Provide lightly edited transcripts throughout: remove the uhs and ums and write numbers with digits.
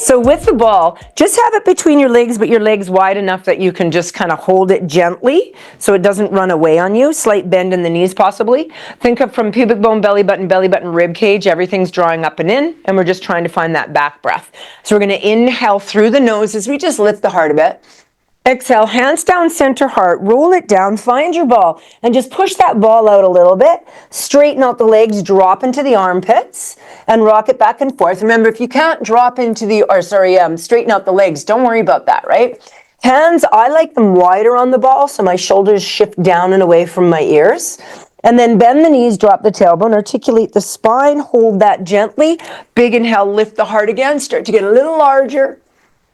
So with the ball, just have it between your legs, but your legs wide enough that you can just kind of hold it gently so it doesn't run away on you. Slight bend in the knees possibly. Think of from pubic bone, belly button, rib cage, everything's drawing up and in, and we're just trying to find that back breath. So we're going to inhale through the nose as we just lift the heart a bit. Exhale, hands down, center heart, roll it down, find your ball, and just push that ball out a little bit. Straighten out the legs, drop into the armpits, and rock it back and forth. Remember, if you can't drop into the, straighten out the legs, don't worry about that, right? Hands, I like them wider on the ball, so my shoulders shift down and away from my ears. And then bend the knees, drop the tailbone, articulate the spine, hold that gently. Big inhale, lift the heart again, start to get a little larger.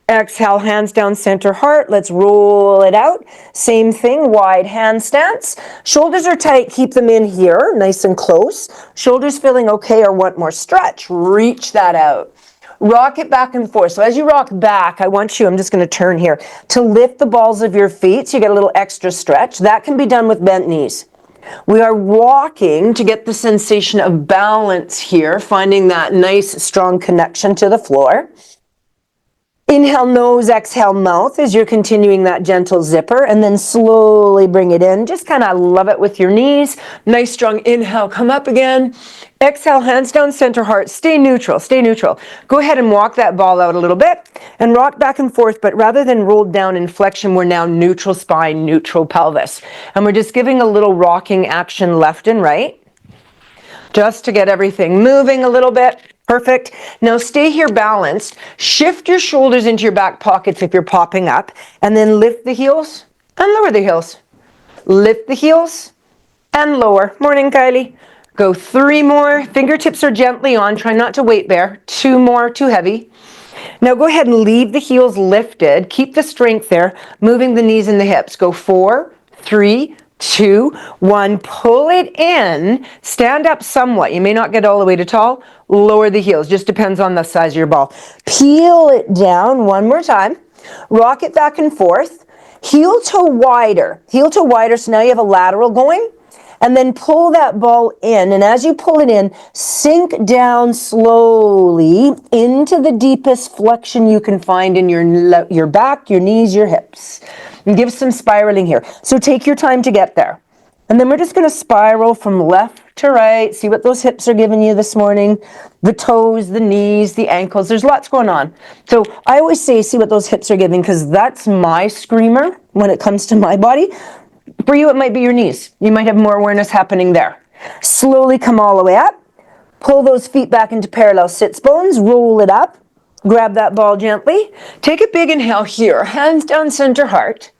Exhale, hands down, center heart. Let's roll it out. Same thing, wide hand stance. Shoulders are tight, keep them in here, nice and close. Shoulders feeling okay or want more stretch, reach that out. Rock it back and forth. So as you rock back, I want you, I'm just going to turn here, to lift the balls of your feet so you get a little extra stretch. That can be done with bent knees. We are walking to get the sensation of balance here, finding that nice, strong connection to the floor. Inhale nose, exhale mouth as you're continuing that gentle zipper, and then slowly bring it in. Just kind of love it with your knees. Nice strong inhale, come up again. Exhale, hands down, center heart. Stay neutral, stay neutral. Go ahead and walk that ball out a little bit and rock back and forth, but rather than rolled down in flexion, we're now neutral spine, neutral pelvis. And we're just giving a little rocking action left and right, just to get everything moving a little bit. Perfect. Now stay here balanced. Shift your shoulders into your back pockets if you're popping up, and then lift the heels and lower the heels. Lift the heels and lower. Morning, Kylie. Go 3 more. Fingertips are gently on. Try not to weight bear. 2 more, too heavy. Now go ahead and leave the heels lifted. Keep the strength there, moving the knees and the hips. Go 4, 3, 2, 1. Pull it in. Stand up somewhat. You may not get all the way to tall. Lower the heels. Just depends on the size of your ball. Peel it down one more time. Rock it back and forth. Heel toe wider. Heel toe wider. So now you have a lateral going. And then pull that ball in. And as you pull it in, sink down slowly into the deepest flexion you can find in your back, your knees, your hips. And give some spiraling here. So take your time to get there. And then we're just going to spiral from left to right. See what those hips are giving you this morning. The toes, the knees, the ankles. There's lots going on. So I always say, see what those hips are giving, because that's my screamer when it comes to my body. For you, it might be your knees. You might have more awareness happening there. Slowly come all the way up. Pull those feet back into parallel sits bones. Roll it up. Grab that ball gently. Take a big inhale here. Hands down, center heart.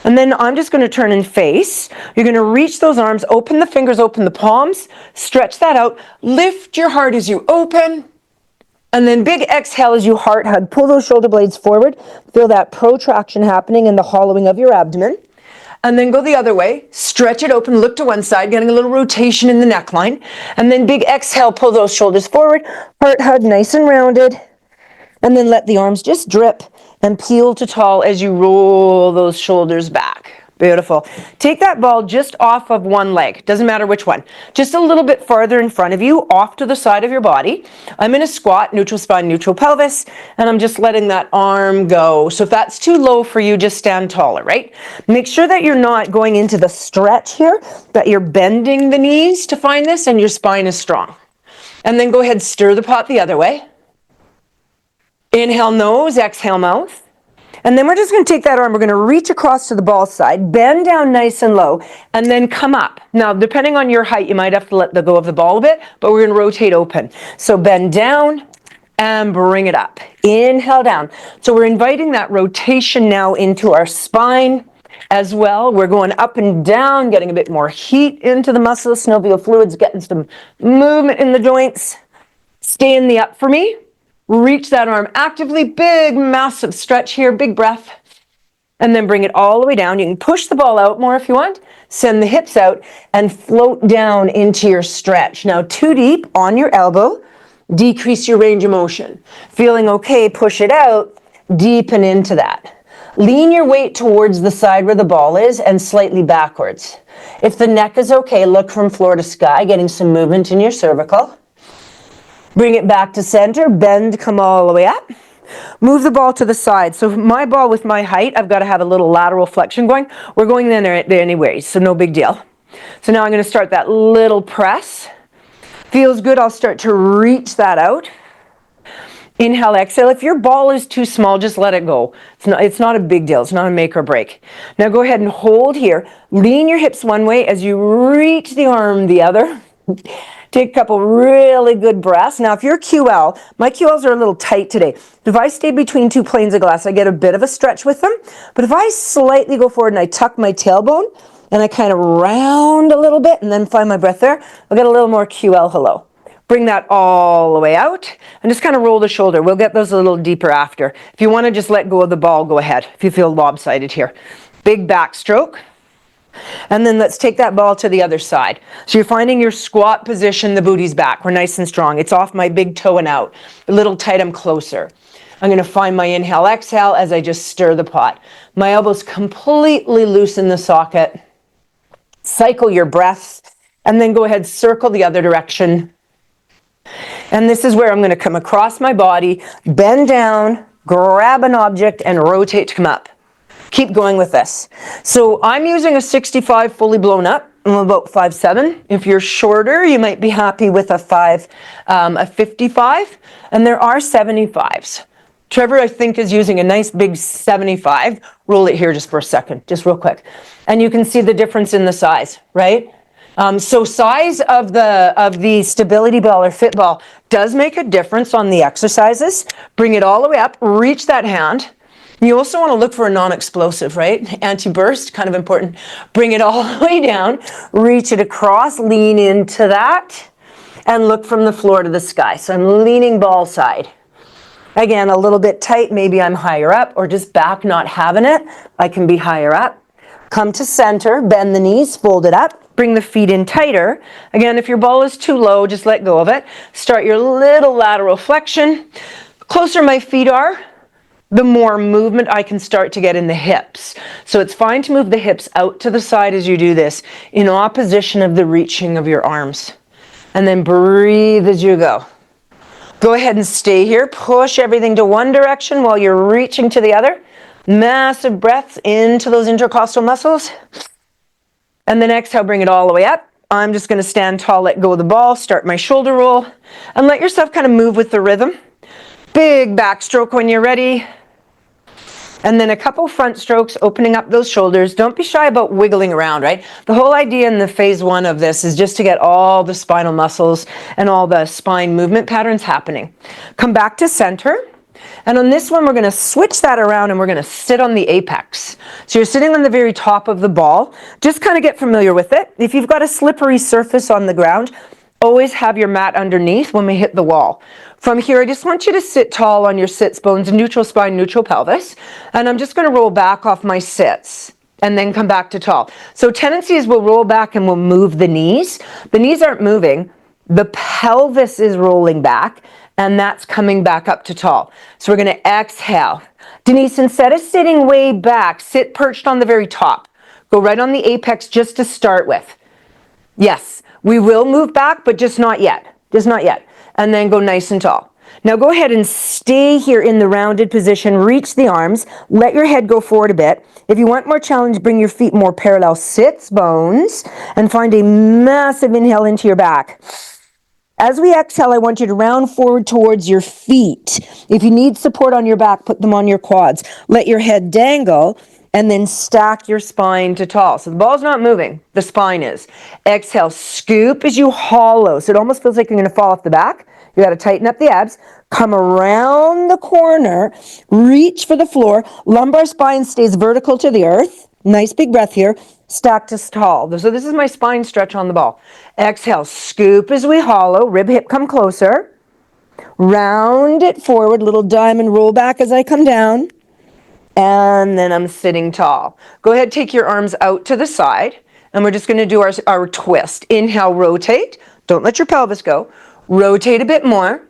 And then I'm just going to turn and face. You're going to reach those arms, open the fingers, open the palms, stretch that out. Lift your heart as you open. And then big exhale as you heart hug. Pull those shoulder blades forward. Feel that protraction happening in the hollowing of your abdomen. And then go the other way. Stretch it open, look to one side, getting a little rotation in the neckline. And then big exhale, pull those shoulders forward. Heart hug, nice and rounded. And then let the arms just drip and peel to tall as you roll those shoulders back. Beautiful. Take that ball just off of one leg. Doesn't matter which one. Just a little bit farther in front of you, off to the side of your body. I'm in a squat, neutral spine, neutral pelvis, and I'm just letting that arm go. So if that's too low for you, just stand taller, right? Make sure that you're not going into the stretch here, that you're bending the knees to find this and your spine is strong. And then go ahead, stir the pot the other way. Inhale nose, exhale mouth. And then we're just going to take that arm, we're going to reach across to the ball side, bend down nice and low, and then come up. Now, depending on your height, you might have to let go of the ball a bit, but we're going to rotate open. So bend down and bring it up. Inhale down. So we're inviting that rotation now into our spine as well. We're going up and down, getting a bit more heat into the muscles, synovial fluids, getting some movement in the joints. Stay in the up for me. Reach that arm actively, big, massive stretch here, big breath. And then bring it all the way down. You can push the ball out more if you want. Send the hips out and float down into your stretch. Now, too deep on your elbow, decrease your range of motion. Feeling okay, push it out, deepen into that. Lean your weight towards the side where the ball is and slightly backwards. If the neck is okay, look from floor to sky, getting some movement in your cervical. Bring it back to center, bend, come all the way up. Move the ball to the side. So my ball with my height, I've got to have a little lateral flexion going. We're going there anyway, so no big deal. So now I'm going to start that little press. Feels good, I'll start to reach that out. Inhale, exhale. If your ball is too small, just let it go. It's not a big deal. It's not a make or break. Now go ahead and hold here. Lean your hips one way as you reach the arm the other. Take a couple really good breaths. Now if you're QL, my QLs are a little tight today. If I stay between two planes of glass, I get a bit of a stretch with them. But if I slightly go forward and I tuck my tailbone and I kind of round a little bit and then find my breath there, I'll get a little more QL hello. Bring that all the way out and just kind of roll the shoulder. We'll get those a little deeper after. If you want to just let go of the ball, go ahead. If you feel lopsided here. Big backstroke. And then let's take that ball to the other side. So you're finding your squat position, the booty's back. We're nice and strong. It's off my big toe and out. A little tight, I'm closer. I'm going to find my inhale, exhale as I just stir the pot. My elbows completely loosen the socket. Cycle your breath. And then go ahead, circle the other direction. And this is where I'm going to come across my body, bend down, grab an object, and rotate to come up. Keep going with this. So I'm using a 65 fully blown up. I'm about 5'7". If you're shorter, you might be happy with a 55. And there are 75s. Trevor, I think, is using a nice big 75. Roll it here just for a second, just real quick. And you can see the difference in the size, right? So size of the stability ball or fit ball does make a difference on the exercises. Bring it all the way up, reach that hand. You also want to look for a non-explosive, right? Anti-burst, kind of important. Bring it all the way down, reach it across, lean into that, and look from the floor to the sky. So I'm leaning ball side. Again, a little bit tight, maybe I'm higher up, or just back not having it. I can be higher up. Come to center, bend the knees, fold it up. Bring the feet in tighter. Again, if your ball is too low, just let go of it. Start your little lateral flexion. The closer my feet are, the more movement I can start to get in the hips. So it's fine to move the hips out to the side as you do this, in opposition of the reaching of your arms. And then breathe as you go. Go ahead and stay here. Push everything to one direction while you're reaching to the other. Massive breaths into those intercostal muscles. And then exhale, bring it all the way up. I'm just going to stand tall, let go of the ball, start my shoulder roll, and let yourself kind of move with the rhythm. Big backstroke when you're ready. And then a couple front strokes, opening up those shoulders. Don't be shy about wiggling around, right? The whole idea in the phase one of this is just to get all the spinal muscles and all the spine movement patterns happening. Come back to center. And on this one, we're going to switch that around and we're going to sit on the apex. So you're sitting on the very top of the ball. Just kind of get familiar with it. If you've got a slippery surface on the ground, always have your mat underneath when we hit the wall. From here, I just want you to sit tall on your sits bones, neutral spine, neutral pelvis. And I'm just going to roll back off my sits and then come back to tall. So tendency is we'll roll back and we'll move the knees. The knees aren't moving. The pelvis is rolling back. And that's coming back up to tall. So we're going to exhale. Denise, instead of sitting way back, sit perched on the very top. Go right on the apex just to start with. Yes, we will move back, but just not yet. Just not yet. And then go nice and tall. Now go ahead and stay here in the rounded position. Reach the arms. Let your head go forward a bit. If you want more challenge, bring your feet more parallel. Sits bones and find a massive inhale into your back. As we exhale, I want you to round forward towards your feet. If you need support on your back, put them on your quads. Let your head dangle and then stack your spine to tall. So the ball's not moving, the spine is. Exhale, scoop as you hollow. So it almost feels like you're going to fall off the back. You got to tighten up the abs. Come around the corner, reach for the floor. Lumbar spine stays vertical to the earth. Nice big breath here. Stack to tall. So this is my spine stretch on the ball. Exhale, scoop as we hollow. Rib hip come closer. Round it forward. Little diamond roll back as I come down. And then I'm sitting tall. Go ahead, take your arms out to the side. And we're just going to do our twist. Inhale, rotate. Don't let your pelvis go. Rotate a bit more.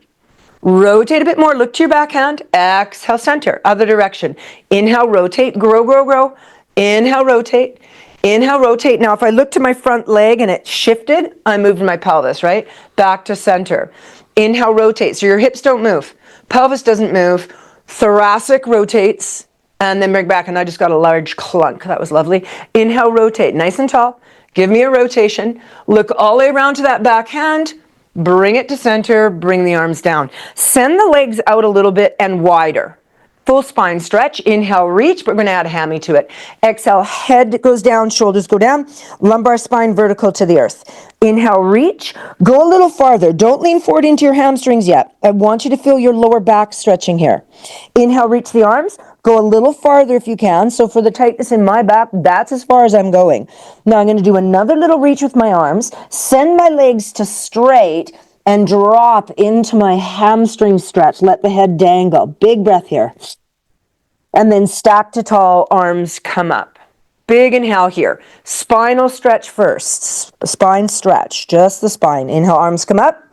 Rotate a bit more. Look to your backhand. Exhale, center. Other direction. Inhale, rotate. Grow, grow, grow. Inhale, rotate. Inhale, rotate. Now, if I look to my front leg and it shifted, I moved my pelvis, right? Back to center. Inhale, rotate. So your hips don't move. Pelvis doesn't move. Thoracic rotates, and then bring back, and I just got a large clunk. That was lovely. Inhale, rotate, nice and tall. Give me a rotation. Look all the way around to that back hand. Bring it to center, bring the arms down. Send the legs out a little bit and wider. Full spine stretch. Inhale, reach, but we're going to add a hammy to it. Exhale, head goes down, shoulders go down, lumbar spine vertical to the earth. Inhale, reach. Go a little farther. Don't lean forward into your hamstrings yet. I want you to feel your lower back stretching here. Inhale, reach the arms. Go a little farther if you can. So for the tightness in my back, that's as far as I'm going. Now I'm going to do another little reach with my arms. Send my legs to straight and drop into my hamstring stretch. Let the head dangle. Big breath here. And then stack to tall, arms come up. Big inhale here. Spinal stretch first. Spine stretch, just the spine. Inhale, arms come up.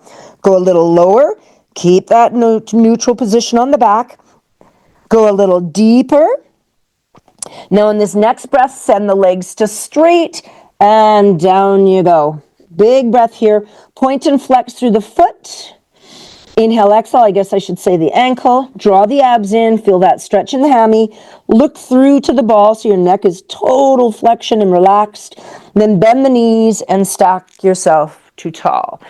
Go a little lower. Keep that neutral position on the back. Go a little deeper. Now in this next breath, send the legs to straight and down you go. Big breath here. Point and flex through the foot. Inhale, exhale, I guess I should say the ankle. Draw the abs in, feel that stretch in the hammy. Look through to the ball so your neck is total flexion and relaxed. Then bend the knees and stack yourself to tall.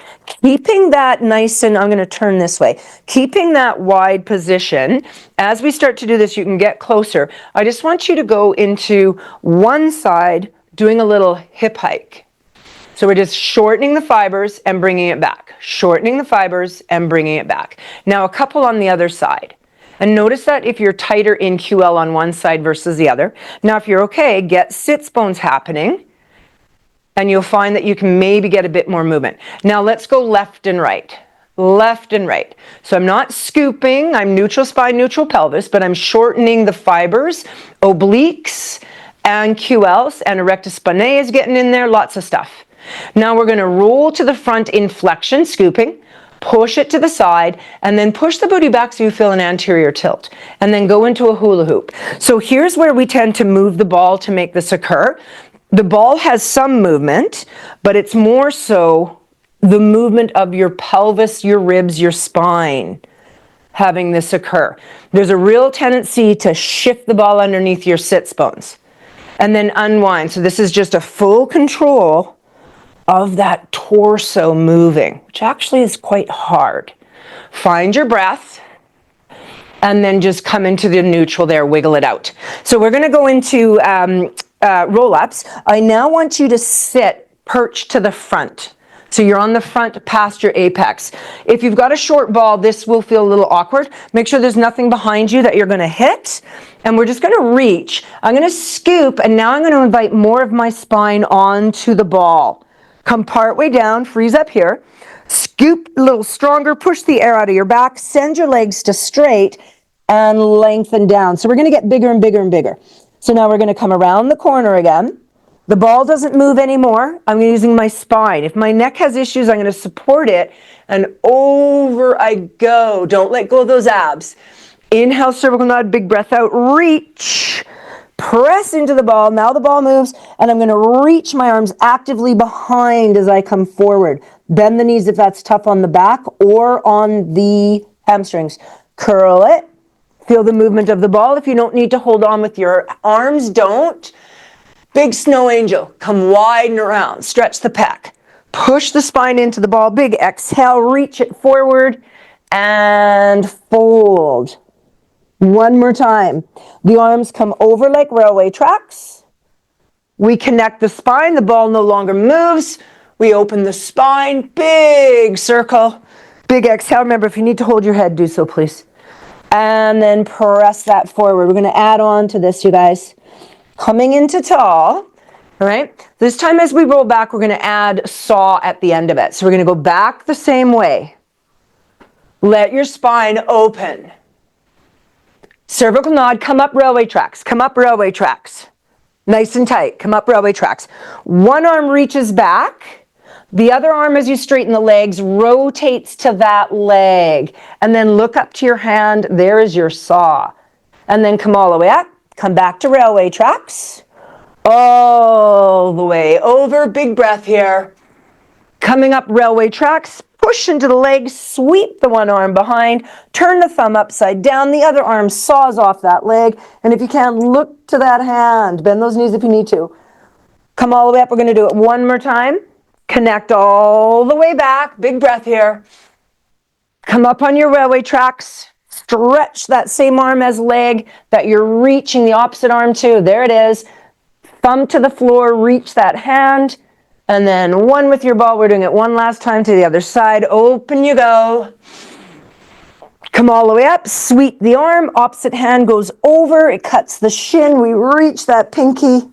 Keeping that nice, and I'm going to turn this way. Keeping that wide position. As we start to do this, you can get closer. I just want you to go into one side, doing a little hip hike. So we're just shortening the fibers and bringing it back. Shortening the fibers and bringing it back. Now a couple on the other side. And notice that if you're tighter in QL on one side versus the other. Now if you're okay, get sits bones happening. And you'll find that you can maybe get a bit more movement. Now let's go left and right. Left and right. So I'm not scooping. I'm neutral spine, neutral pelvis. But I'm shortening the fibers, obliques, and QLs. And erectus spinae is getting in there. Lots of stuff. Now we're going to roll to the front in flexion, scooping, push it to the side, and then push the booty back so you feel an anterior tilt, and then go into a hula hoop. So here's where we tend to move the ball to make this occur. The ball has some movement, but it's more so the movement of your pelvis, your ribs, your spine having this occur. There's a real tendency to shift the ball underneath your sits bones and then unwind. So this is just a full control of that torso moving, which actually is quite hard. Find your breath and then just come into the neutral there, wiggle it out. So we're going to go into roll-ups. I now want you to sit perch to the front. So you're on the front past your apex. If you've got a short ball, this will feel a little awkward. Make sure there's nothing behind you that you're going to hit. And we're just going to reach. I'm going to scoop, and now I'm going to invite more of my spine onto the ball. Come part way down, freeze up here, scoop a little stronger, push the air out of your back, send your legs to straight and lengthen down. So we're going to get bigger and bigger and bigger. So now we're going to come around the corner again. The ball doesn't move anymore. I'm using my spine. If my neck has issues, I'm going to support it and over I go. Don't let go of those abs. Inhale, cervical nod, big breath out, reach. Press into the ball. Now the ball moves, and I'm going to reach my arms actively behind as I come forward. Bend the knees if that's tough on the back or on the hamstrings. Curl it. Feel the movement of the ball. If you don't need to hold on with your arms, don't. Big snow angel. Come wide and around. Stretch the pec. Push the spine into the ball. Big exhale. Reach it forward and fold. One more time. The arms come over like railway tracks. We connect the spine. The ball no longer moves. We open the spine. Big circle. Big exhale. Remember, if you need to hold your head, do so, please. And then press that forward. We're going to add on to this, you guys. Coming into tall. All right. This time as we roll back, we're going to add saw at the end of it. So we're going to go back the same way. Let your spine open. Cervical nod, come up railway tracks, come up railway tracks. Nice and tight, come up railway tracks. One arm reaches back. The other arm, as you straighten the legs, rotates to that leg. And then look up to your hand, there is your saw. And then come all the way up, come back to railway tracks. All the way over, big breath here. Coming up railway tracks, push into the legs, sweep the one arm behind, turn the thumb upside down, the other arm saws off that leg, and if you can, look to that hand. Bend those knees if you need to. Come all the way up. We're going to do it one more time. Connect all the way back. Big breath here. Come up on your railway tracks. Stretch that same arm as leg that you're reaching the opposite arm to. There it is. Thumb to the floor, reach that hand. And then one with your ball. We're doing it one last time to the other side. Open you go. Come all the way up. Sweep the arm. Opposite hand goes over. It cuts the shin. We reach that pinky.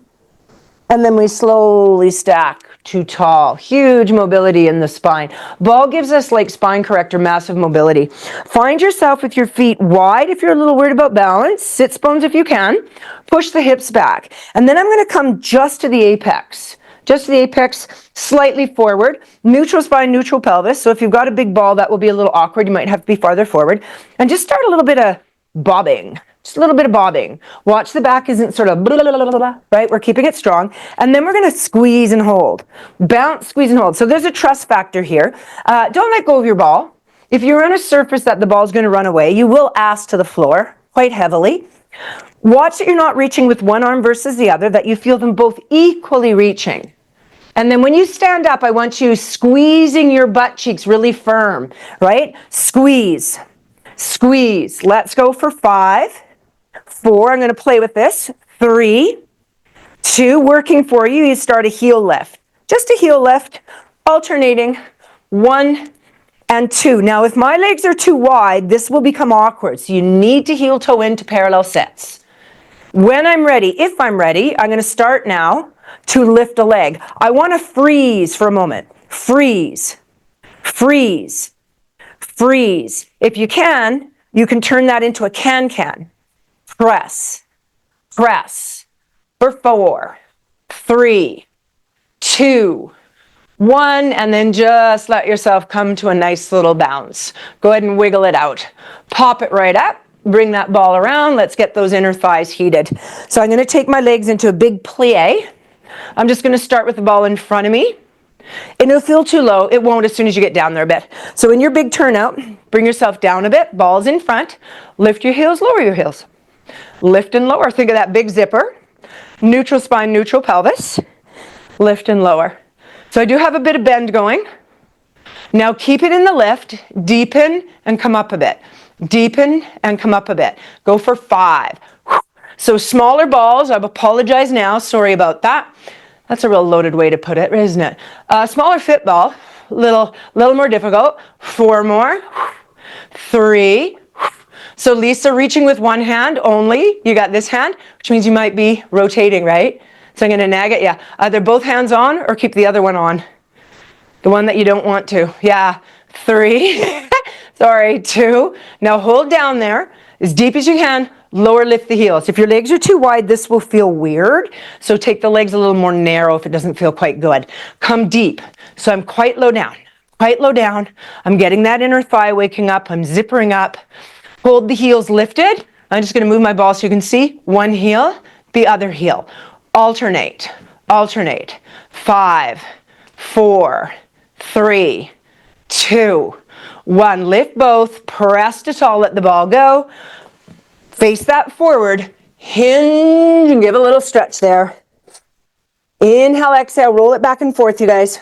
And then we slowly stack to tall. Huge mobility in the spine. Ball gives us, like spine corrector, massive mobility. Find yourself with your feet wide if you're a little worried about balance. Sits bones if you can. Push the hips back. And then I'm going to come just to the apex. Just to the apex, slightly forward. Neutral spine, neutral pelvis. So if you've got a big ball, that will be a little awkward. You might have to be farther forward. And just start a little bit of bobbing. Just a little bit of bobbing. Watch the back isn't sort of blah, blah, blah, blah, blah, right? We're keeping it strong. And then we're going to squeeze and hold. Bounce, squeeze and hold. So there's a trust factor here. Don't let go of your ball. If you're on a surface that the ball's going to run away, you will ass to the floor quite heavily. Watch that you're not reaching with one arm versus the other, that you feel them both equally reaching. And then when you stand up, I want you squeezing your butt cheeks really firm, right? Squeeze, squeeze. Let's go for 5, 4. I'm going to play with this. 3, 2. Working for you. You start a heel lift. Just a heel lift, alternating. 1 and 2. Now, if my legs are too wide, this will become awkward. So you need to heel toe into parallel sets. When I'm ready, if I'm ready, I'm going to start now to lift a leg. I want to freeze for a moment. Freeze, freeze, freeze. If you can turn that into a can-can. Press, press for 4, 3, 2, 1, and then just let yourself come to a nice little bounce. Go ahead and wiggle it out. Pop it right up. Bring that ball around. Let's get those inner thighs heated. So I'm going to take my legs into a big plie. I'm just going to start with the ball in front of me. It'll feel too low. It won't as soon as you get down there a bit. So in your big turnout, bring yourself down a bit. Ball's in front. Lift your heels, lower your heels. Lift and lower. Think of that big zipper. Neutral spine, neutral pelvis. Lift and lower. So I do have a bit of bend going. Now keep it in the lift. Deepen and come up a bit. Deepen and come up a bit. Go for 5. So smaller balls. I apologize now. Sorry about that. That's a real loaded way to put it, isn't it? Smaller fit ball. Little more difficult. 4 more. 3. So Lisa, reaching with one hand only. You got this hand, which means you might be rotating, right? So I'm going to nag it. Yeah. Either both hands on or keep the other one on. The one that you don't want to. Yeah. 3. Sorry. 2. Now hold down there as deep as you can. Lower, lift the heels. If your legs are too wide, this will feel weird. So take the legs a little more narrow if it doesn't feel quite good. Come deep. So I'm quite low down. Quite low down. I'm getting that inner thigh waking up. I'm zippering up. Hold the heels lifted. I'm just going to move my ball so you can see. One heel, the other heel. Alternate. Alternate. 5, 4, 3, 2, 1. Lift both. Press to tall. Let the ball go. Face that forward. Hinge and give a little stretch there. Inhale, exhale. Roll it back and forth, you guys.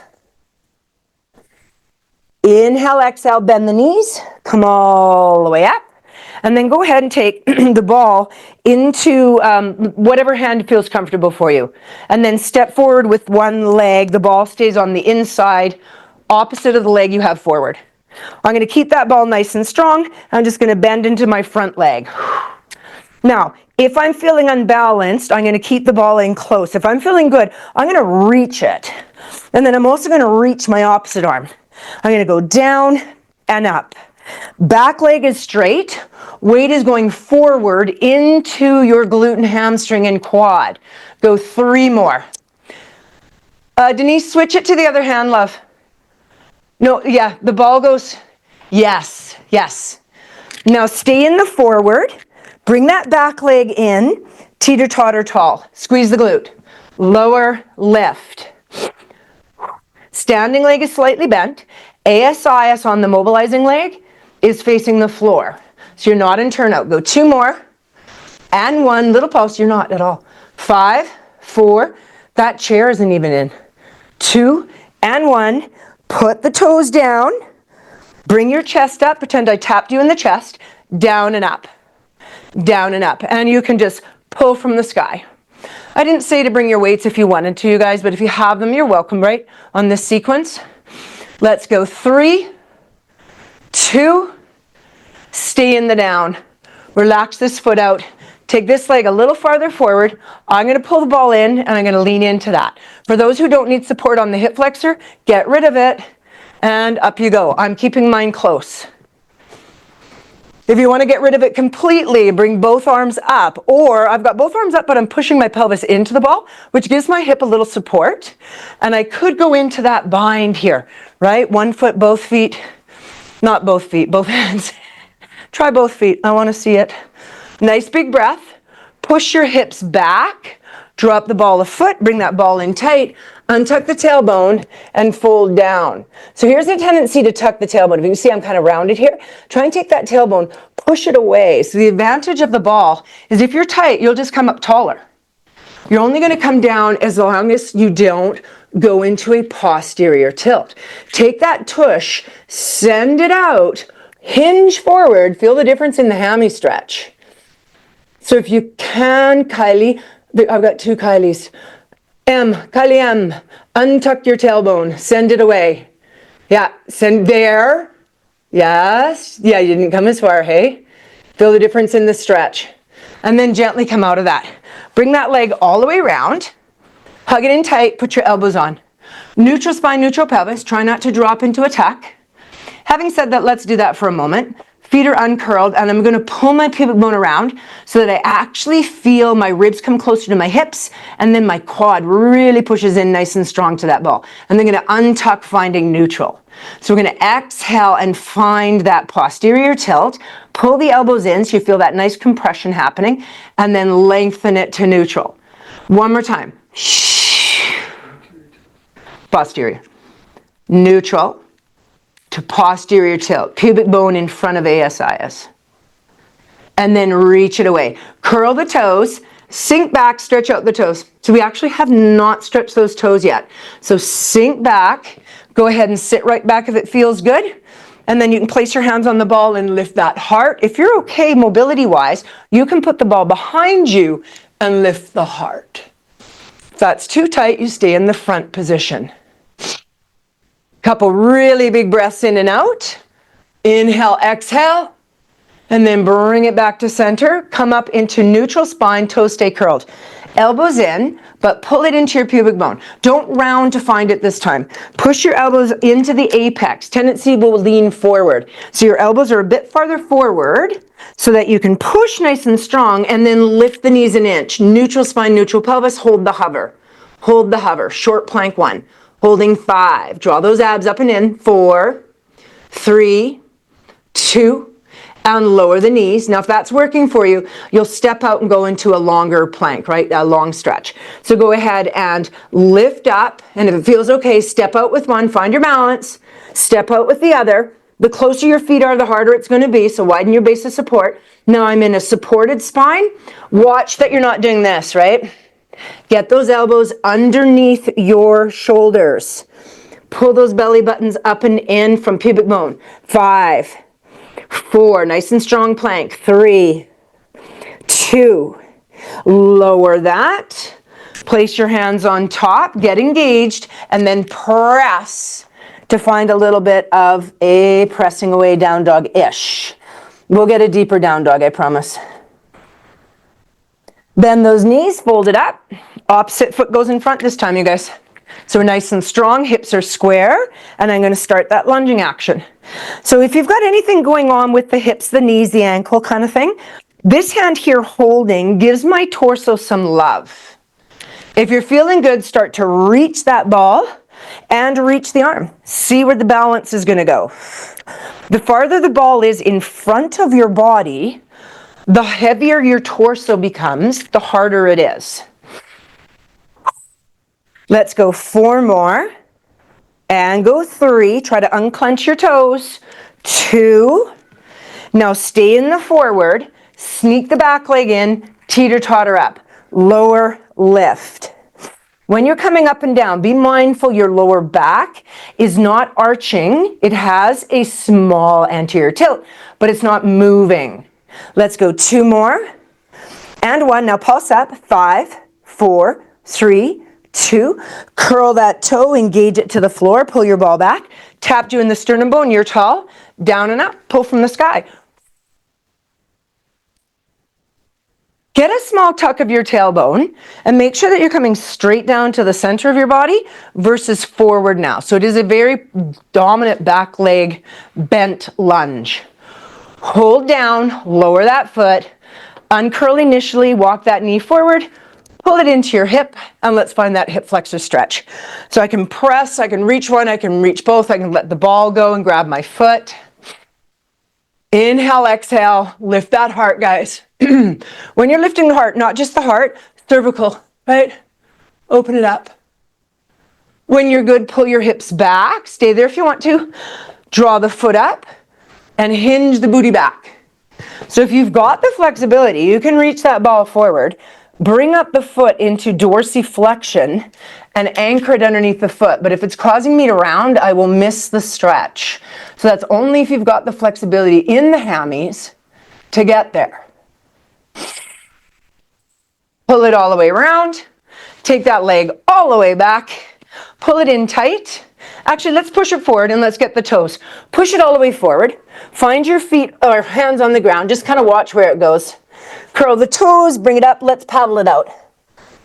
Inhale, exhale. Bend the knees. Come all the way up. And then go ahead and take the ball into whatever hand feels comfortable for you. And then step forward with one leg. The ball stays on the inside, opposite of the leg you have forward. I'm going to keep that ball nice and strong. I'm just going to bend into my front leg. Now, if I'm feeling unbalanced, I'm going to keep the ball in close. If I'm feeling good, I'm going to reach it. And then I'm also going to reach my opposite arm. I'm going to go down and up. Back leg is straight. Weight is going forward into your glute and hamstring and quad. Go 3 more. Denise, switch it to the other hand, love. No, yeah, the ball goes, yes, yes. Now stay in the forward. Bring that back leg in. Teeter totter tall. Squeeze the glute. Lower, lift. Standing leg is slightly bent. ASIS on the mobilizing leg is facing the floor. So you're not in turnout. Go 2 more. And 1, little pulse, you're not at all. 5, 4, that chair isn't even in. 2, and 1, put the toes down. Bring your chest up, pretend I tapped you in the chest. Down and up. Down and up. And you can just pull from the sky. I didn't say to bring your weights if you wanted to, you guys, but if you have them, you're welcome, right? On this sequence. Let's go 3, 2, stay in the down. Relax this foot out. Take this leg a little farther forward. I'm going to pull the ball in and I'm going to lean into that. For those who don't need support on the hip flexor, get rid of it and up you go. I'm keeping mine close. If you want to get rid of it completely, bring both arms up, or I've got both arms up but I'm pushing my pelvis into the ball, which gives my hip a little support. And I could go into that bind here, right? 1 foot, both feet, not both feet, both hands. Try both feet. I want to see it. Nice big breath. Push your hips back. Drop the ball a foot. Bring that ball in tight. Untuck the tailbone and fold down. So here's a tendency to tuck the tailbone. If you can see I'm kind of rounded here. Try and take that tailbone, push it away. So the advantage of the ball is if you're tight, you'll just come up taller. You're only going to come down as long as you don't go into a posterior tilt. Take that tush, send it out, hinge forward. Feel the difference in the hammy stretch. So if you can, Kylie, I've got 2 Kylies. Kylie M, untuck your tailbone, send it away. Yeah, send there. Yes, yeah, you didn't come as far, hey? Feel the difference in the stretch. And then gently come out of that. Bring that leg all the way around. Hug it in tight, put your elbows on. Neutral spine, neutral pelvis, try not to drop into a tuck. Having said that, let's do that for a moment. Feet are uncurled, and I'm going to pull my pubic bone around so that I actually feel my ribs come closer to my hips, and then my quad really pushes in nice and strong to that ball. And then going to untuck, finding neutral. So we're going to exhale and find that posterior tilt. Pull the elbows in so you feel that nice compression happening, and then lengthen it to neutral. One more time. Posterior. Neutral. To posterior tilt, pubic bone in front of ASIS. And then reach it away. Curl the toes, sink back, stretch out the toes. So we actually have not stretched those toes yet. So sink back, go ahead and sit right back if it feels good. And then you can place your hands on the ball and lift that heart. If you're okay mobility-wise, you can put the ball behind you and lift the heart. If that's too tight, you stay in the front position. Couple really big breaths in and out. Inhale, exhale, and then bring it back to center. Come up into neutral spine, toes stay curled. Elbows in, but pull it into your pubic bone. Don't round to find it this time. Push your elbows into the apex. Tendency will lean forward. So your elbows are a bit farther forward so that you can push nice and strong and then lift the knees an inch. Neutral spine, neutral pelvis, hold the hover. Hold the hover, short plank 1. Holding 5. Draw those abs up and in. 4, 3, 2, and lower the knees. Now, if that's working for you, you'll step out and go into a longer plank, right? A long stretch. So go ahead and lift up. And if it feels okay, step out with one. Find your balance. Step out with the other. The closer your feet are, the harder it's going to be. So widen your base of support. Now I'm in a supported spine. Watch that you're not doing this, right? Get those elbows underneath your shoulders. Pull those belly buttons up and in from pubic bone. 5, 4, nice and strong plank. 3, 2, lower that. Place your hands on top, get engaged, and then press to find a little bit of a pressing away down dog-ish. We'll get a deeper down dog, I promise. Bend those knees, fold it up. Opposite foot goes in front this time, you guys. So we're nice and strong, hips are square, and I'm going to start that lunging action. So if you've got anything going on with the hips, the knees, the ankle kind of thing, this hand here holding gives my torso some love. If you're feeling good, start to reach that ball and reach the arm. See where the balance is going to go. The farther the ball is in front of your body, the heavier your torso becomes, the harder it is. Let's go 4 more. and go 3. Try to unclench your toes. 2. Now stay in the forward, sneak the back leg in, teeter-totter up. Lower lift. When you're coming up and down, be mindful your lower back is not arching. It has a small anterior tilt, but it's not moving. Let's go 2 more. And 1. Now pulse up. 5, 4, 3, 2. Curl that toe, engage it to the floor, pull your ball back. Tap you in the sternum bone, you're tall. Down and up, pull from the sky. Get a small tuck of your tailbone and make sure that you're coming straight down to the center of your body versus forward now. So it is a very dominant back leg bent lunge. Hold down, lower that foot, uncurl initially, walk that knee forward, pull it into your hip, and let's find that hip flexor stretch. So I can press, I can reach one, I can reach both, I can let the ball go and grab my foot. Inhale, exhale, lift that heart, guys. When you're lifting the heart, not just the heart, cervical, right? Open it up. When you're good, pull your hips back. Stay there if you want to. Draw the foot up and hinge the booty back. So if you've got the flexibility, you can reach that ball forward, bring up the foot into dorsiflexion and anchor it underneath the foot. But if it's causing me to round, I will miss the stretch. So that's only if you've got the flexibility in the hammies to get there. Pull it all the way around. Take that leg all the way back. Pull it in tight. Actually, let's push it forward and let's get the toes. Push it all the way forward. Find your feet or hands on the ground. Just kind of watch where it goes. Curl the toes, bring it up. Let's paddle it out.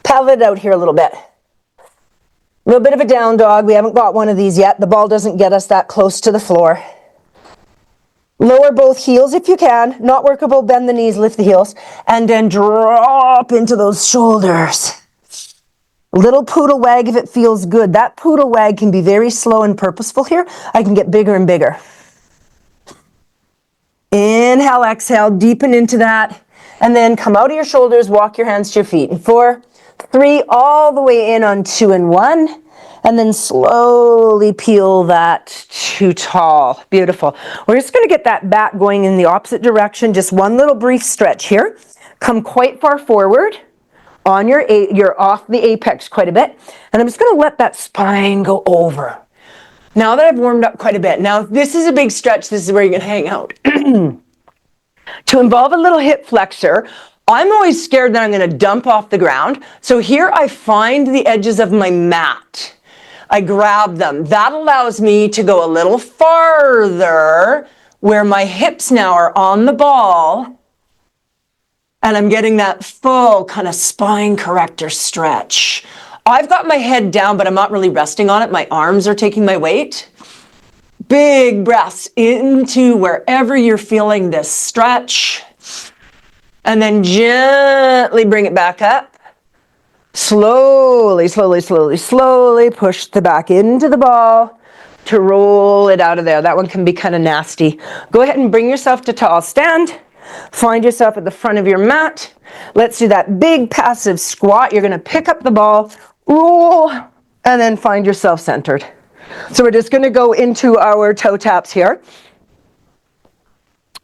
Paddle it out here a little bit. A little bit of a down dog. We haven't got one of these yet. The ball doesn't get us that close to the floor. Lower both heels if you can. Not workable, bend the knees, lift the heels. And then drop into those shoulders. Little poodle wag if it feels good. That poodle wag can be very slow and purposeful here. I can get bigger and bigger. Inhale, exhale, deepen into that. And then come out of your shoulders, walk your hands to your feet. And 4, 3, all the way in on 2 and 1. And then slowly peel that to tall. Beautiful. We're just going to get that back going in the opposite direction. Just one little brief stretch here. Come quite far forward. On you're off the apex quite a bit. And I'm just going to let that spine go over. Now that I've warmed up quite a bit. Now, if this is a big stretch, this is where you're going to hang out. To involve a little hip flexor, I'm always scared that I'm going to dump off the ground. So here I find the edges of my mat. I grab them. That allows me to go a little farther where my hips now are on the ball. And I'm getting that full kind of spine corrector stretch. I've got my head down, but I'm not really resting on it. My arms are taking my weight. Big breaths into wherever you're feeling this stretch. And then gently bring it back up. Slowly, slowly, slowly, slowly push the back into the ball to roll it out of there. That one can be kind of nasty. Go ahead and bring yourself to tall stand. Find yourself at the front of your mat. Let's do that big passive squat. You're going to pick up the ball, roll, and then find yourself centered. So we're just going to go into our toe taps here.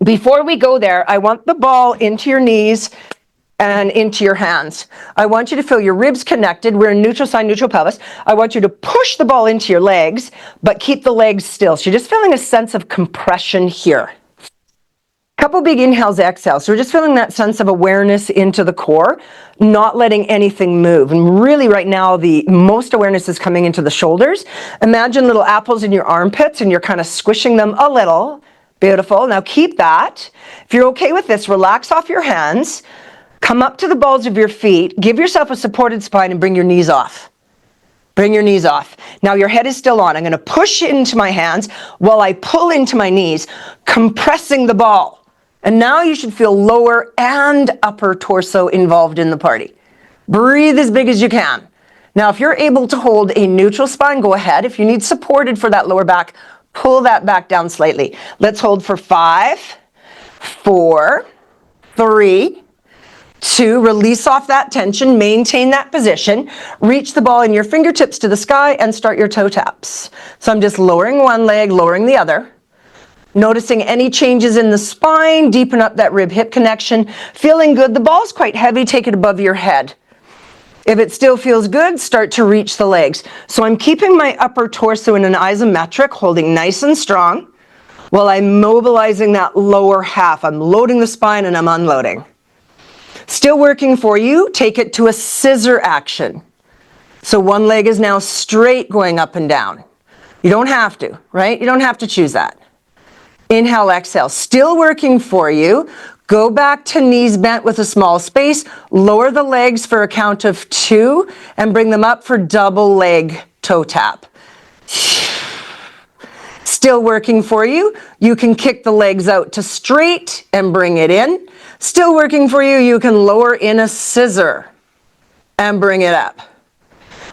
Before we go there, I want the ball into your knees and into your hands. I want you to feel your ribs connected. We're in neutral side, neutral pelvis. I want you to push the ball into your legs, but keep the legs still. So you're just feeling a sense of compression here. Couple big inhales, exhales. So we're just feeling that sense of awareness into the core, not letting anything move. And really right now, the most awareness is coming into the shoulders. Imagine little apples in your armpits and you're kind of squishing them a little. Beautiful. Now keep that. If you're okay with this, relax off your hands. Come up to the balls of your feet. Give yourself a supported spine and bring your knees off. Bring your knees off. Now your head is still on. I'm going to push into my hands while I pull into my knees, compressing the ball. And now you should feel lower and upper torso involved in the party. Breathe as big as you can. Now, if you're able to hold a neutral spine, go ahead. If you need supported for that lower back, pull that back down slightly. Let's hold for 5, 4, 3, 2, release off that tension, maintain that position, reach the ball in your fingertips to the sky and start your toe taps. So I'm just lowering one leg, lowering the other. Noticing any changes in the spine, deepen up that rib-hip connection. Feeling good, the ball's quite heavy, take it above your head. If it still feels good, start to reach the legs. So I'm keeping my upper torso in an isometric, holding nice and strong, while I'm mobilizing that lower half. I'm loading the spine and I'm unloading. Still working for you, take it to a scissor action. So one leg is now straight going up and down. You don't have to, right? You don't have to choose that. Inhale, exhale. Still working for you. Go back to knees bent with a small space. Lower the legs for a count of 2 and bring them up for double leg toe tap. Still working for you. You can kick the legs out to straight and bring it in. Still working for you. You can lower in a scissor and bring it up.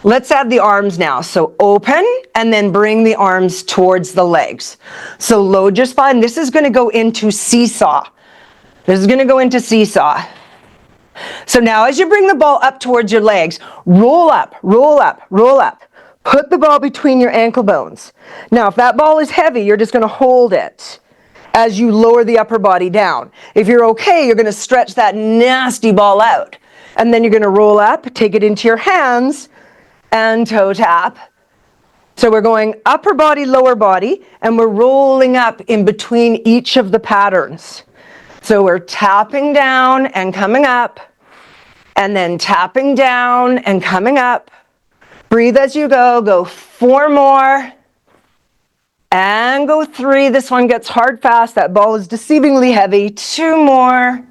Let's add the arms now. So open and then bring the arms towards the legs. So load your spine. This is going to go into seesaw. This is going to go into seesaw. So now as you bring the ball up towards your legs, roll up, roll up, roll up. Put the ball between your ankle bones. Now if that ball is heavy, you're just going to hold it as you lower the upper body down. If you're okay, you're going to stretch that nasty ball out. And then you're going to roll up, take it into your hands, and toe tap. So we're going upper body, lower body, and we're rolling up in between each of the patterns. So we're tapping down and coming up, and then tapping down and coming up. Breathe as you go. Go 4 more. And go 3. This one gets hard fast. That ball is deceivingly heavy. 2 more.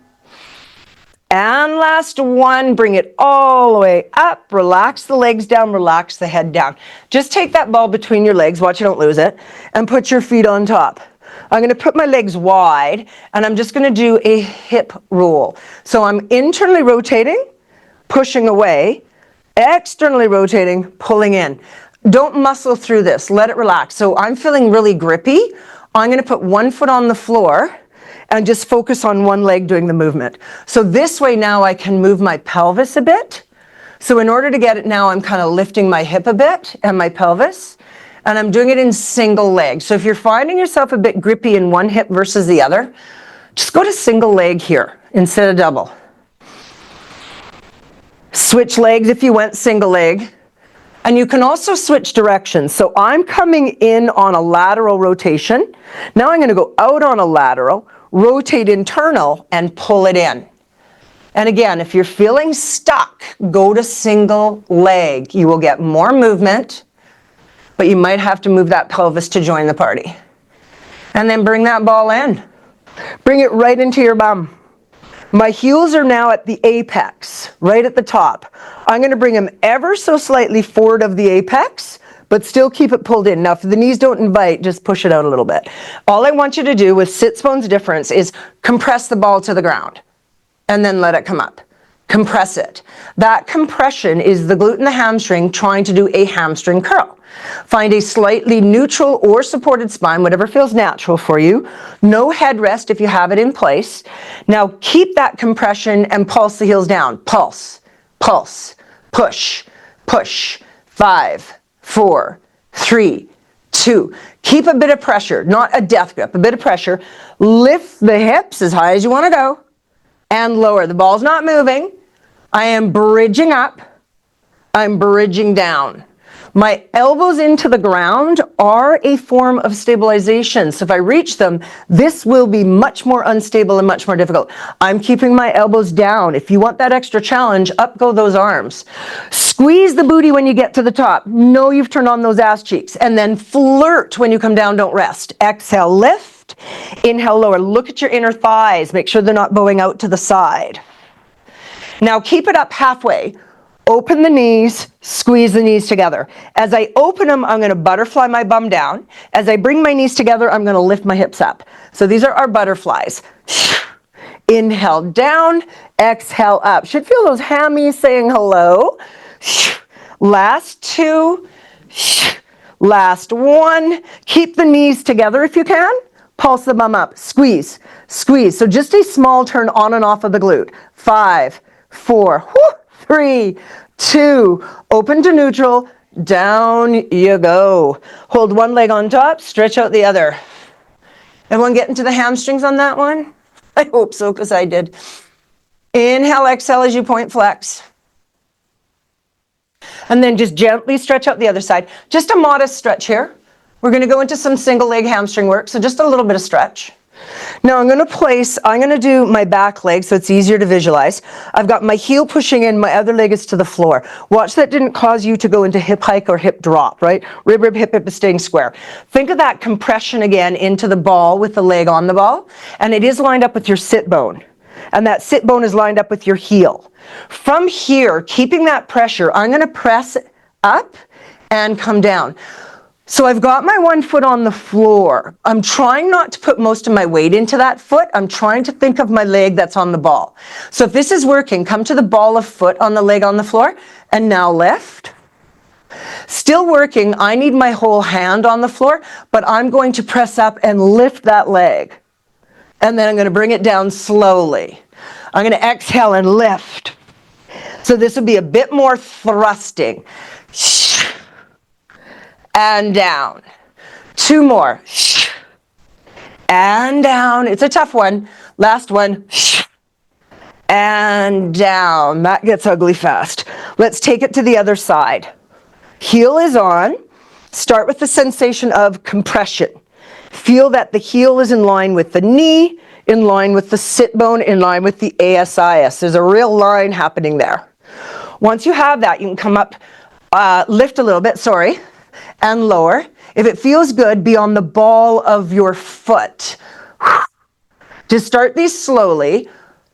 And last one, bring it all the way up, relax the legs down, relax the head down. Just take that ball between your legs, watch you don't lose it, and put your feet on top. I'm going to put my legs wide, and I'm just going to do a hip roll. So I'm internally rotating, pushing away, externally rotating, pulling in. Don't muscle through this, let it relax. So I'm feeling really grippy. I'm going to put one foot on the floor, and just focus on one leg doing the movement. So this way now I can move my pelvis a bit. So in order to get it now, I'm kind of lifting my hip a bit and my pelvis, and I'm doing it in single leg. So if you're finding yourself a bit grippy in one hip versus the other, just go to single leg here instead of double. Switch legs if you went single leg. And you can also switch directions. So I'm coming in on a lateral rotation. Now I'm going to go out on a lateral, rotate internal, and pull it in. And again, if you're feeling stuck, go to single leg. You will get more movement, but you might have to move that pelvis to join the party. And then bring that ball in. Bring it right into your bum. My heels are now at the apex, right at the top. I'm going to bring them ever so slightly forward of the apex, but still keep it pulled in. Now, if the knees don't invite, just push it out a little bit. All I want you to do with sits bones difference is compress the ball to the ground and then let it come up. Compress it. That compression is the glute and the hamstring trying to do a hamstring curl. Find a slightly neutral or supported spine, whatever feels natural for you. No headrest if you have it in place. Now keep that compression and pulse the heels down. Pulse, pulse, push, push. 5, 4, 3, 2. Keep a bit of pressure, not a death grip, a bit of pressure. Lift the hips as high as you want to go and lower. The ball's not moving. I am bridging up. I'm bridging down. My elbows into the ground are a form of stabilization. So if I reach them, this will be much more unstable and much more difficult. I'm keeping my elbows down. If you want that extra challenge, up go those arms. Squeeze the booty when you get to the top. Know you've turned on those ass cheeks. And then flirt when you come down, don't rest. Exhale, lift. Inhale, lower. Look at your inner thighs. Make sure they're not bowing out to the side. Now keep it up halfway. Open the knees, squeeze the knees together. As I open them, I'm going to butterfly my bum down. As I bring my knees together, I'm going to lift my hips up. So these are our butterflies. Inhale down, exhale up. Should feel those hammies saying hello. Last 2. Last 1. Keep the knees together if you can. pulse the bum up, squeeze, squeeze. So just a small turn on and off of the glute. 5, 4, 3, 2, open to neutral, down you go. Hold one leg on top, stretch out the other. Everyone get into the hamstrings on that one? I hope so, because I did. Inhale, exhale as you point flex. And then just gently stretch out the other side. Just a modest stretch here. We're going to go into some single leg hamstring work, so just a little bit of stretch. Now I'm going to do my back leg so it's easier to visualize. I've got my heel pushing in, my other leg is to the floor. Watch that didn't cause you to go into hip hike or hip drop, right? Rib, rib, hip, hip is staying square. Think of that compression again into the ball with the leg on the ball, and it is lined up with your sit bone. And that sit bone is lined up with your heel. From here, keeping that pressure, I'm going to press up and come down. So I've got my one foot on the floor. I'm trying not to put most of my weight into that foot. I'm trying to think of my leg that's on the ball. So if this is working, come to the ball of foot on the leg on the floor, and now lift. Still working, I need my whole hand on the floor, but I'm going to press up and lift that leg. And then I'm going to bring it down slowly. I'm going to exhale and lift. So this will be a bit more thrusting. And down. 2 more. And down. It's a tough one. Last one. And down. That gets ugly fast. Let's take it to the other side. Heel is on. Start with the sensation of compression. Feel that the heel is in line with the knee, in line with the sit bone, in line with the ASIS. There's a real line happening there. Once you have that, you can come up, lift a little bit, and lower. If it feels good, be on the ball of your foot. Just start these slowly.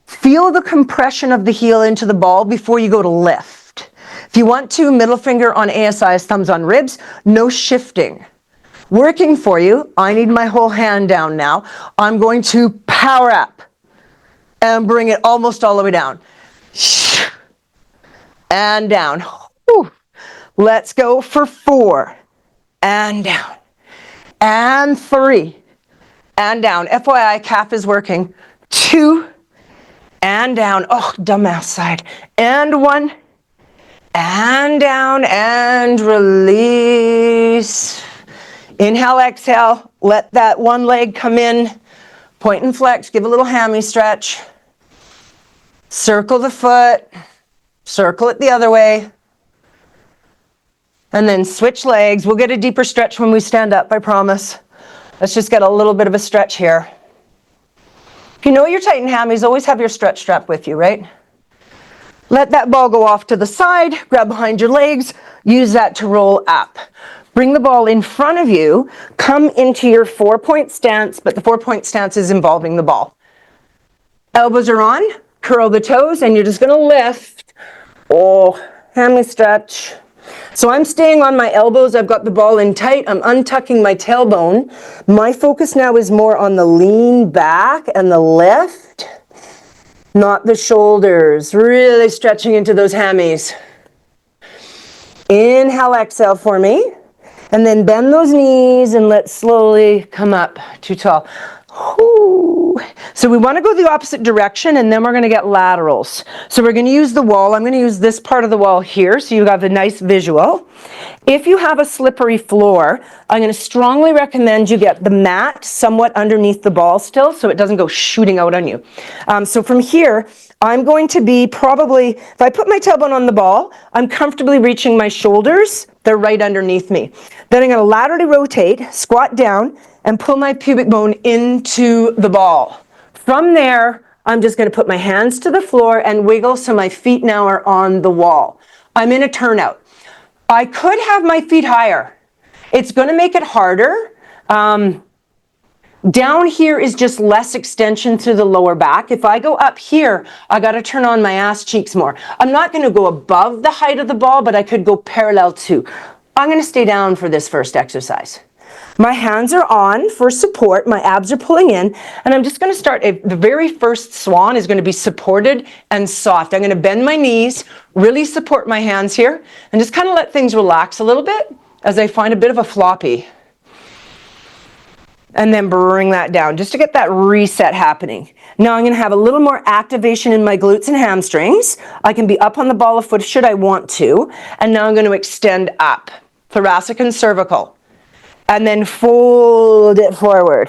Feel the compression of the heel into the ball before you go to lift. If you want to, middle finger on ASIS, thumbs on ribs, no shifting. Working for you, I need my whole hand down now. I'm going to power up and bring it almost all the way down. And down. Whew. Let's go for 4. And down. And 3. And down. FYI, calf is working. 2. And down. Oh, dumbass side. And 1. And down. And release. Inhale, exhale. Let that one leg come in. Point and flex. Give a little hammy stretch. Circle the foot. Circle it the other way. And then switch legs. We'll get a deeper stretch when we stand up, I promise. Let's just get a little bit of a stretch here. If you know you're tight in hammies, always have your stretch strap with you, right? Let that ball go off to the side. Grab behind your legs. Use that to roll up. Bring the ball in front of you. Come into your 4-point stance, but the 4-point stance is involving the ball. Elbows are on. Curl the toes, and you're just going to lift. Oh, hammy stretch. So I'm staying on my elbows. I've got the ball in tight. I'm untucking my tailbone. My focus now is more on the lean back and the lift, not the shoulders. Really stretching into those hammies. Inhale, exhale for me. And then bend those knees and let's slowly come up too tall. Ooh. So we want to go the opposite direction, and then we're going to get laterals. So we're going to use the wall. I'm going to use this part of the wall here so you have a nice visual. If you have a slippery floor, I'm going to strongly recommend you get the mat somewhat underneath the ball still so it doesn't go shooting out on you. So from here, I'm going to be probably, if I put my tailbone on the ball, I'm comfortably reaching my shoulders. They're right underneath me. Then I'm going to laterally rotate, squat down, and pull my pubic bone into the ball. From there, I'm just going to put my hands to the floor and wiggle so my feet now are on the wall. I'm in a turnout. I could have my feet higher. It's going to make it harder. Down here is just less extension through the lower back. If I go up here, I got to turn on my ass cheeks more. I'm not going to go above the height of the ball, but I could go parallel too. I'm going to stay down for this first exercise. My hands are on for support. My abs are pulling in, and I'm just going to start. The very first swan is going to be supported and soft. I'm going to bend my knees, really support my hands here, and just kind of let things relax a little bit as I find a bit of a floppy. and then bring that down just to get that reset happening. Now I'm going to have a little more activation in my glutes and hamstrings. I can be up on the ball of foot should I want to. And now I'm going to extend up, thoracic and cervical. And then fold it forward.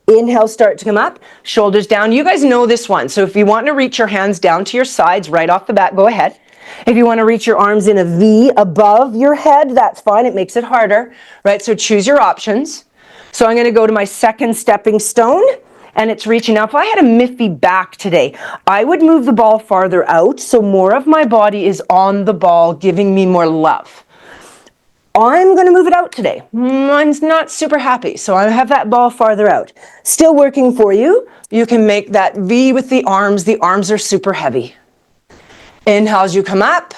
Inhale, start to come up, shoulders down. You guys know this one. So if you want to reach your hands down to your sides right off the bat, go ahead. If you want to reach your arms in a V above your head, that's fine. It makes it harder, right? So choose your options. So I'm going to go to my second stepping stone, and it's reaching up. If I had a miffy back today, I would move the ball farther out so more of my body is on the ball, giving me more love. I'm going to move it out today. Mine's not super happy, so I have that ball farther out. Still working for you. You can make that V with the arms. The arms are super heavy. Inhale as you come up.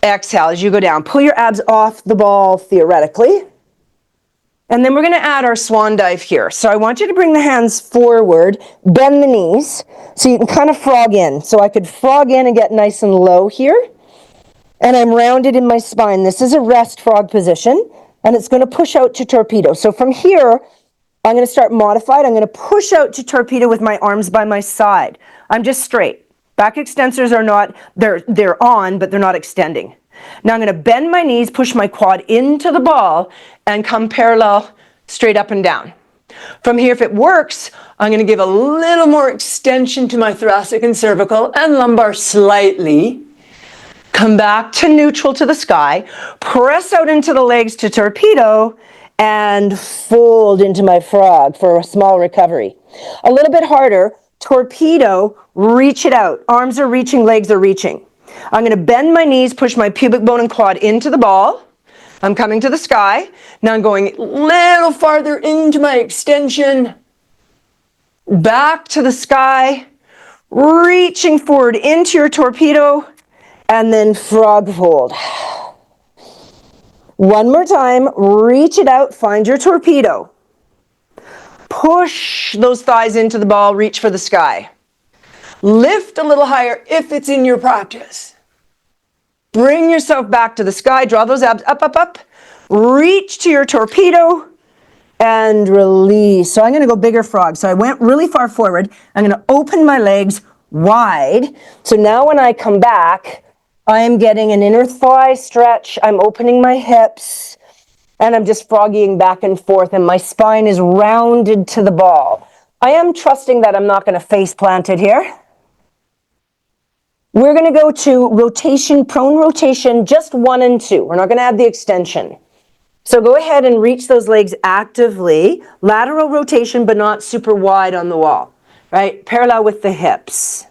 Exhale as you go down. Pull your abs off the ball theoretically. And then we're going to add our swan dive here. So I want you to bring the hands forward, bend the knees, so you can kind of frog in. So I could frog in and get nice and low here. And I'm rounded in my spine. This is a rest frog position, and it's going to push out to torpedo. So from here, I'm going to start modified. I'm going to push out to torpedo with my arms by my side. I'm just straight. Back extensors are not, they're on, but they're not extending. Now I'm going to bend my knees, push my quad into the ball, and come parallel straight up and down. From here, if it works, I'm going to give a little more extension to my thoracic and cervical and lumbar slightly. Come back to neutral to the sky, press out into the legs to torpedo, and fold into my frog for a small recovery. A little bit harder, torpedo, reach it out. Arms are reaching, legs are reaching. I'm going to bend my knees, push my pubic bone and quad into the ball. I'm coming to the sky. Now I'm going a little farther into my extension, back to the sky, reaching forward into your torpedo, and then frog fold. One more time, reach it out, find your torpedo. Push those thighs into the ball, reach for the sky. Lift a little higher if it's in your practice. Bring yourself back to the sky, draw those abs up, up, up. Reach to your torpedo and release. So I'm going to go bigger frog. So I went really far forward. I'm going to open my legs wide. So now when I come back, I am getting an inner thigh stretch. I'm opening my hips and I'm just froggying back and forth and my spine is rounded to the ball. I am trusting that I'm not going to face plant it here. We're going to go to rotation, prone rotation, just 1 and 2. We're not going to add the extension. So go ahead and reach those legs actively. Lateral rotation, but not super wide on the wall, right? Parallel with the hips.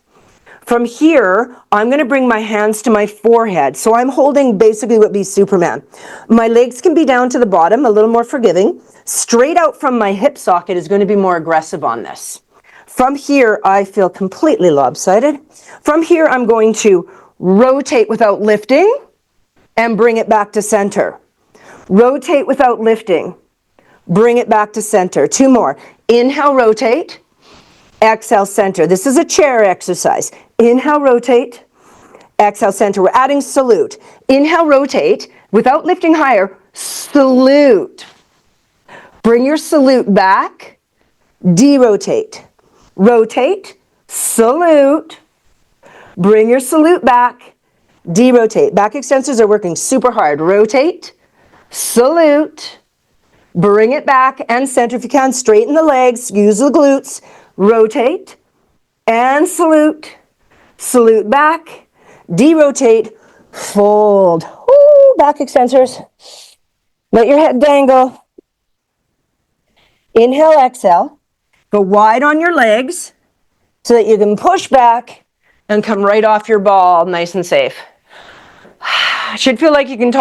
From here, I'm going to bring my hands to my forehead. So I'm holding basically what would be Superman. My legs can be down to the bottom, a little more forgiving. Straight out from my hip socket is going to be more aggressive on this. From here, I feel completely lopsided. From here, I'm going to rotate without lifting and bring it back to center. Rotate without lifting. Bring it back to center. 2 more. Inhale, rotate. Exhale, center. This is a chair exercise. Inhale, rotate. Exhale, center. We're adding salute. Inhale, rotate. Without lifting higher, salute. Bring your salute back. De-rotate. Rotate. Salute. Bring your salute back. De-rotate. Back extensors are working super hard. Rotate. Salute. Bring it back and center if you can. Straighten the legs. Use the glutes. Rotate. And salute. Salute back. De-rotate. Fold. Ooh, back extensors. Let your head dangle. Inhale, exhale. Go wide on your legs so that you can push back and come right off your ball nice and safe. Should feel like you can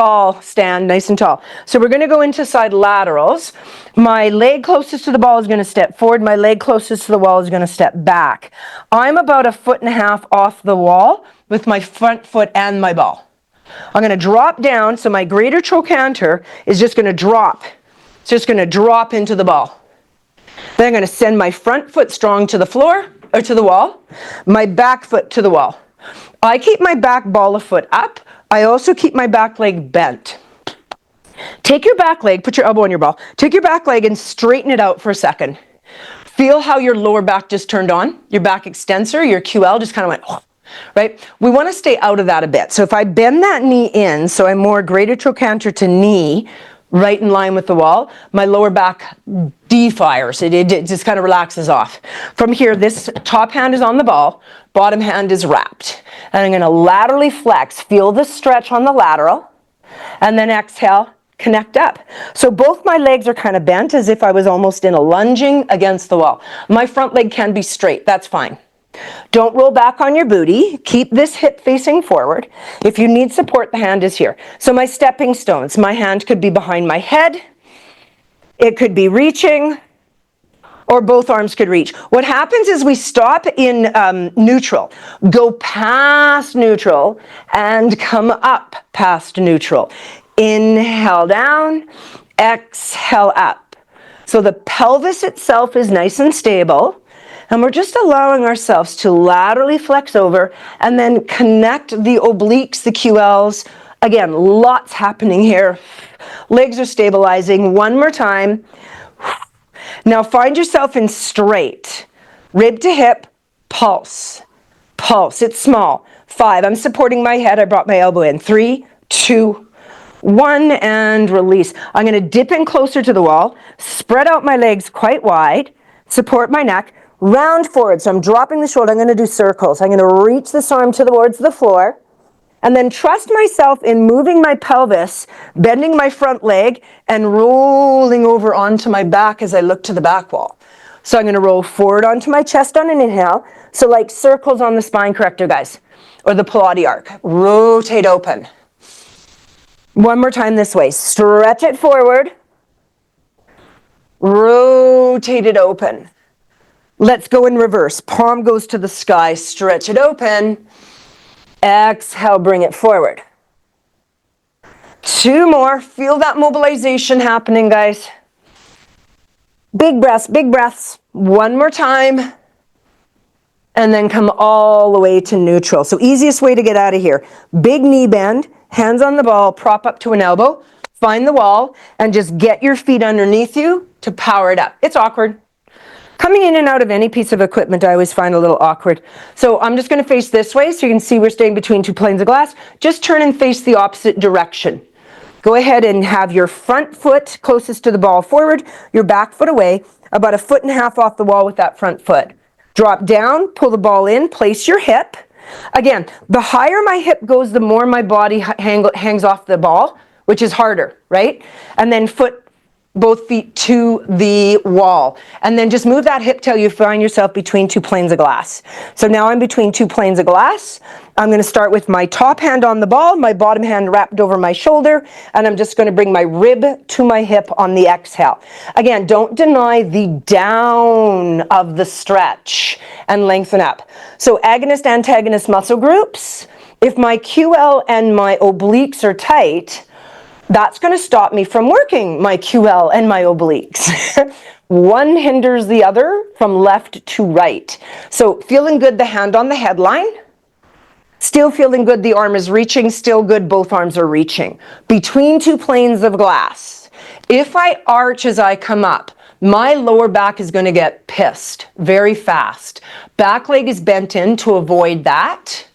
stand nice and tall. So we're going to go into side laterals. My leg closest to the ball is going to step forward. My leg closest to the wall is going to step back. I'm about 1.5 feet off the wall with my front foot and my ball. I'm going to drop down, so my greater trochanter is just going to drop. It's just going to drop into the ball. Then I'm going to send my front foot strong to the floor, or to the wall, my back foot to the wall. I keep my back ball of foot up. I also keep my back leg bent. Take your back leg, put your elbow on your ball. Take your back leg and straighten it out for a second. Feel how your lower back just turned on. Your back extensor, your QL just kind of went, oh, right? We want to stay out of that a bit. So if I bend that knee in, so I'm more greater trochanter to knee, right in line with the wall, my lower back defires. It just kind of relaxes off. From here, this top hand is on the ball, bottom hand is wrapped. And I'm going to laterally flex. Feel the stretch on the lateral. And then exhale, connect up. So both my legs are kind of bent as if I was almost in a lunging against the wall. My front leg can be straight. That's fine. Don't roll back on your booty. Keep this hip facing forward. If you need support, the hand is here. So my stepping stones, my hand could be behind my head. It could be reaching, or both arms could reach. What happens is we stop in neutral, go past neutral, and come up past neutral. Inhale down, exhale up. So the pelvis itself is nice and stable. And we're just allowing ourselves to laterally flex over and then connect the obliques, the QLs. Again, lots happening here. Legs are stabilizing. One more time. Now find yourself in straight. Rib to hip, pulse. Pulse. It's small. 5. I'm supporting my head. I brought my elbow in. 3, 2, 1, and release. I'm going to dip in closer to the wall. Spread out my legs quite wide. Support my neck. Round forward, so I'm dropping the shoulder. I'm going to do circles. I'm going to reach this arm towards the floor, and then trust myself in moving my pelvis, bending my front leg, and rolling over onto my back as I look to the back wall. So I'm going to roll forward onto my chest on an inhale. So like circles on the spine corrector, guys, or the Pilates arc. Rotate open. One more time this way. Stretch it forward. Rotate it open. Let's go in reverse. Palm goes to the sky. Stretch it open. Exhale, bring it forward. 2 more. Feel that mobilization happening, guys. Big breaths, big breaths. 1 more time. And then come all the way to neutral. So easiest way to get out of here. Big knee bend, hands on the ball, prop up to an elbow, find the wall, and just get your feet underneath you to power it up. It's awkward. Coming in and out of any piece of equipment, I always find a little awkward. So I'm just going to face this way so you can see we're staying between 2 planes of glass. Just turn and face the opposite direction. Go ahead and have your front foot closest to the ball forward, your back foot away, about 1.5 feet off the wall with that front foot. Drop down, pull the ball in, place your hip. Again, the higher my hip goes, the more my body hangs off the ball, which is harder, right? And then both feet to the wall. And then just move that hip till you find yourself between 2 planes of glass. So now I'm between 2 planes of glass. I'm going to start with my top hand on the ball, my bottom hand wrapped over my shoulder, and I'm just going to bring my rib to my hip on the exhale. Again, don't deny the down of the stretch and lengthen up. So agonist-antagonist muscle groups. If my QL and my obliques are tight, that's going to stop me from working my QL and my obliques. One hinders the other from left to right. So feeling good, the hand on the headline. Still feeling good, the arm is reaching. Still good, both arms are reaching. Between 2 planes of glass. If I arch as I come up, my lower back is going to get pissed very fast. Back leg is bent in to avoid that.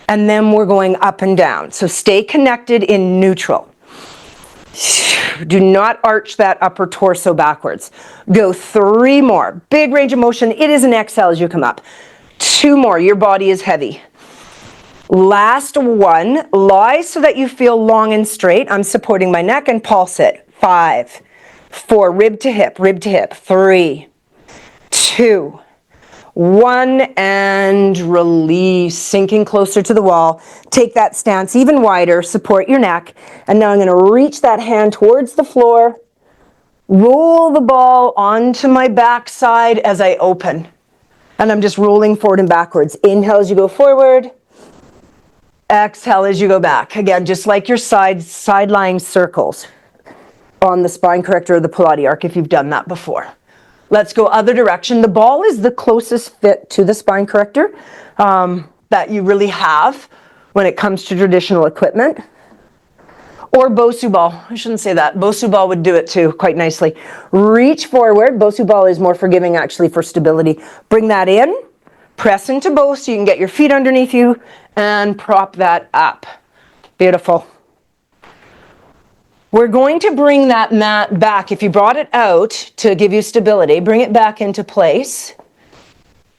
And then we're going up and down. So stay connected in neutral. Do not arch that upper torso backwards. Go 3 more. Big range of motion. It is an exhale as you come up. 2 more. Your body is heavy. Last one. Lie so that you feel long and straight. I'm supporting my neck and pulse it. 5, 4. Rib to hip. Rib to hip. 3, 2, 1, and release, sinking closer to the wall. Take that stance even wider, support your neck, and now I'm going to reach that hand towards the floor, roll the ball onto my backside as I open, and I'm just rolling forward and backwards. Inhale as you go forward, exhale as you go back. Again, just like your side-lying circles on the spine corrector or the Pilates arc if you've done that before. Let's go other direction. The ball is the closest fit to the spine corrector that you really have when it comes to traditional equipment. Or Bosu ball. I shouldn't say that. Bosu ball would do it too quite nicely. Reach forward. Bosu ball is more forgiving actually for stability. Bring that in. Press into both so you can get your feet underneath you and prop that up. Beautiful. We're going to bring that mat back. If you brought it out to give you stability, bring it back into place.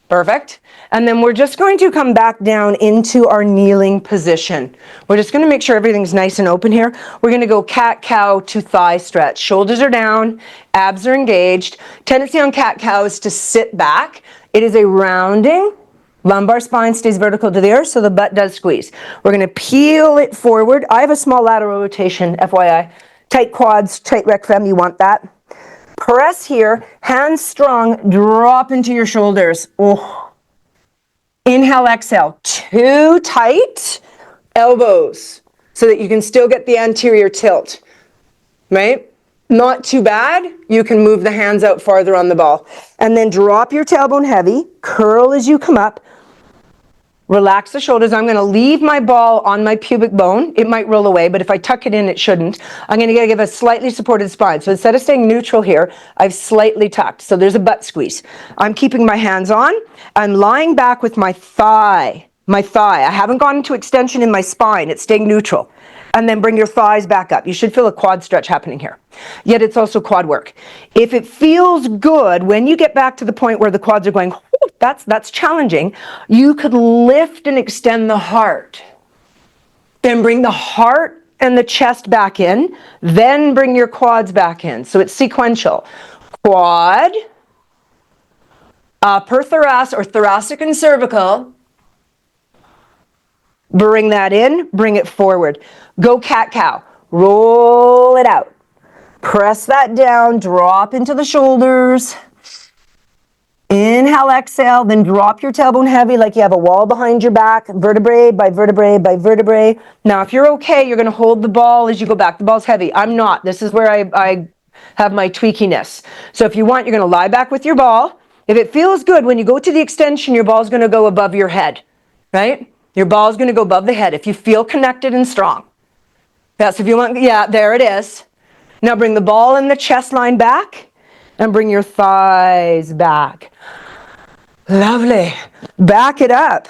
Perfect. And then we're just going to come back down into our kneeling position. We're just going to make sure everything's nice and open here. We're going to go cat-cow to thigh stretch. Shoulders are down, abs are engaged. Tendency on cat-cow is to sit back. It is a rounding. Lumbar spine stays vertical to the earth, so the butt does squeeze. We're going to peel it forward. I have a small lateral rotation, FYI. Tight quads, tight rec fem, you want that. Press here, hands strong, drop into your shoulders. Oh. Inhale, exhale. Too tight, elbows, so that you can still get the anterior tilt, right? Not too bad. You can move the hands out farther on the ball. And then drop your tailbone heavy, curl as you come up. Relax the shoulders. I'm going to leave my ball on my pubic bone. It might roll away, but if I tuck it in, it shouldn't. I'm going to give a slightly supported spine. So instead of staying neutral here, I've slightly tucked. So there's a butt squeeze. I'm keeping my hands on. I'm lying back with my thigh. I haven't gone into extension in my spine. It's staying neutral. And then bring your thighs back up. You should feel a quad stretch happening here. Yet it's also quad work. If it feels good, when you get back to the point where the quads are going, that's challenging, you could lift and extend the heart. Then bring the heart and the chest back in. Then bring your quads back in. So it's sequential. Quad, upper thoracic or thoracic and cervical. Bring that in, bring it forward. Go cat-cow. Roll it out. Press that down, drop into the shoulders. Inhale, exhale, then drop your tailbone heavy like you have a wall behind your back, vertebrae by vertebrae by vertebrae. Now, if you're okay, you're going to hold the ball as you go back. The ball's heavy. I'm not. This is where I have my tweakiness. So if you want, you're going to lie back with your ball. If it feels good, when you go to the extension, your ball's going to go above your head, right? Your ball's going to go above the head if you feel connected and strong. Yes, if you want, yeah, there it is. Now bring the ball and the chest line back and bring your thighs back. Lovely. Back it up.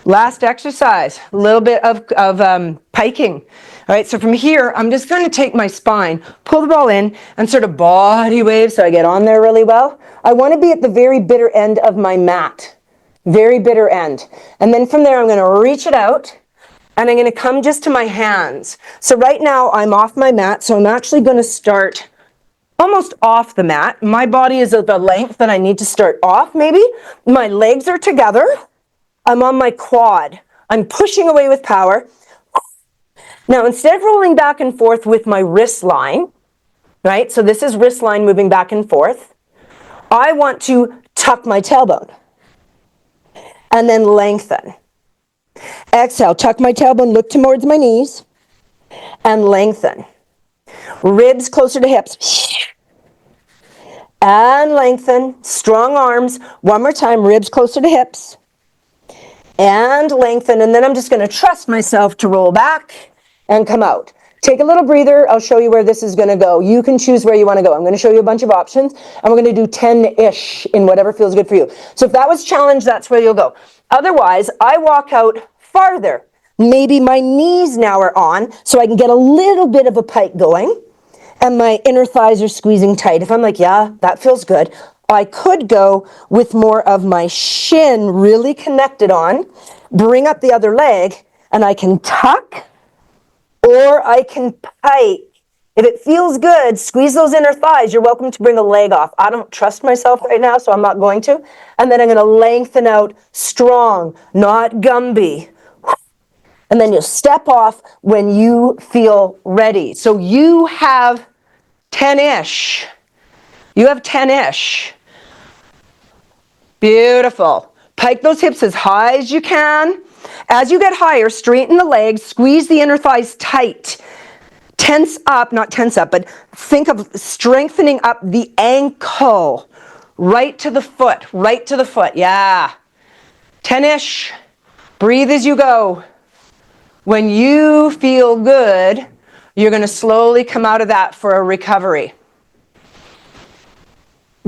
Last exercise, a little bit of piking. All right, so from here, I'm just going to take my spine, pull the ball in, and sort of body wave so I get on there really well. I want to be at the very bitter end of my mat. Very bitter end. And then from there, I'm going to reach it out, and I'm going to come just to my hands. So right now, I'm off my mat, so I'm actually going to start almost off the mat. My body is at the length that I need to start off, maybe. My legs are together. I'm on my quad. I'm pushing away with power. Now, instead of rolling back and forth with my wrist line, right? So this is wrist line moving back and forth. I want to tuck my tailbone and then lengthen. Exhale, tuck my tailbone, look towards my knees, and lengthen. Ribs closer to hips. And lengthen. Strong arms. One more time, ribs closer to hips. And lengthen. And then I'm just going to trust myself to roll back and come out. Take a little breather. I'll show you where this is going to go. You can choose where you want to go. I'm going to show you a bunch of options, and we're going to do 10-ish in whatever feels good for you. So if that was challenge, that's where you'll go. Otherwise, I walk out farther. Maybe my knees now are on, so I can get a little bit of a pike going, and my inner thighs are squeezing tight. If I'm like, yeah, that feels good, I could go with more of my shin really connected on, bring up the other leg, and I can tuck, or I can pike. If it feels good, squeeze those inner thighs. You're welcome to bring a leg off. I don't trust myself right now, so I'm not going to. And then I'm going to lengthen out strong, not Gumby. And then you'll step off when you feel ready. So you have 10-ish. You have 10-ish. Beautiful. Pike those hips as high as you can. As you get higher, straighten the legs, squeeze the inner thighs tight. Tense up, not tense up, but think of strengthening up the ankle. Right to the foot, right to the foot. Yeah. 10-ish. Breathe as you go. When you feel good, You're going to slowly come out of that for a recovery.